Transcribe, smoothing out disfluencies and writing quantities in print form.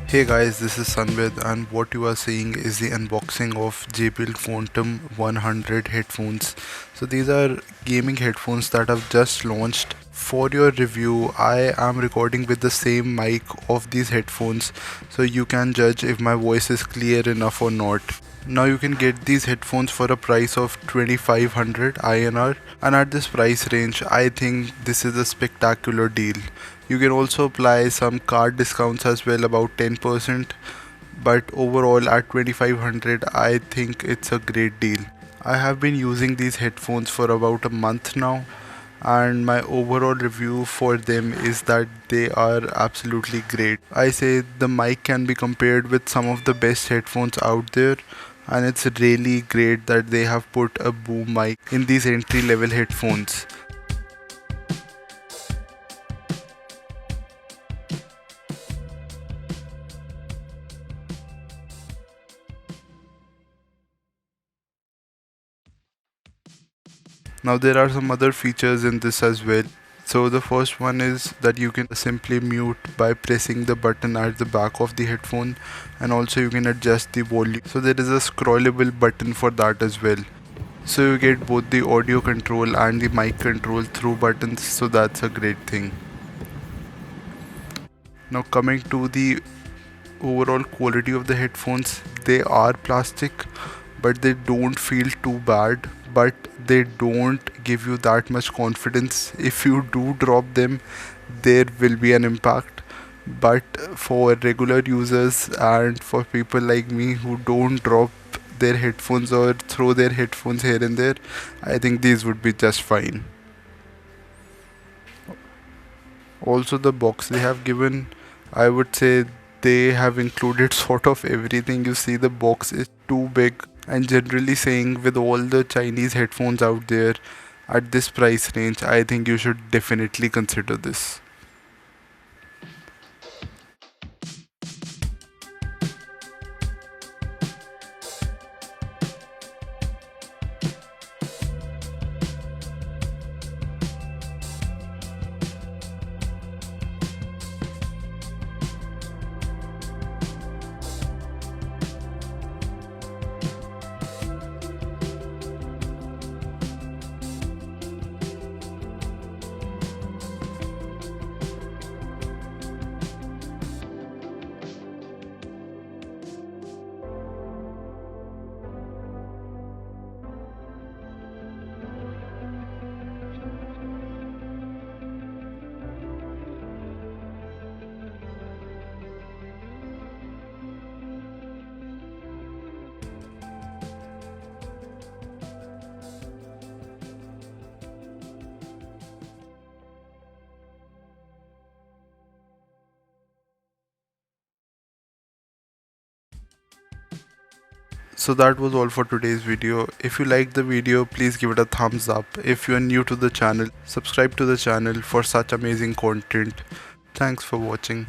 Hey guys, this is Sunvid and what you are seeing is the unboxing of Jbl Quantum 100 headphones. So these are gaming headphones that have just launched. For your review, I am recording with the same mic of these headphones, so you can judge if my voice is clear enough or not. Now you can get these headphones for a price of 2500 INR, and at this price range I think this is a spectacular deal. You can also apply some card discounts as well, about 10%, but overall at 2500 I think it's a great deal. I have been using these headphones for about a month now, and my overall review for them is that they are absolutely great. I say the mic can be compared with some of the best headphones out there, and it's really great that they have put a boom mic in these entry level headphones. Now there are some other features in this as well. So the first one is that you can simply mute by pressing the button at the back of the headphone, and also you can adjust the volume. So there is a scrollable button for that as well. So you get both the audio control and the mic control through buttons, so that's a great thing. Now coming to the overall quality of the headphones, they are plastic, but they don't feel too bad, but they don't give you that much confidence. If you do drop them, there will be an impact, but for regular users and for people like me who don't drop their headphones or throw their headphones here and there, I think these would be just fine. Also, the box they have given, I would say they have included sort of everything. You see, the box is too big, and generally saying, with all the Chinese headphones out there at this price range, I think you should definitely consider this. So that was all for today's video. If you liked the video, please give it a thumbs up. If you are new to the channel, subscribe to the channel for such amazing content. Thanks for watching.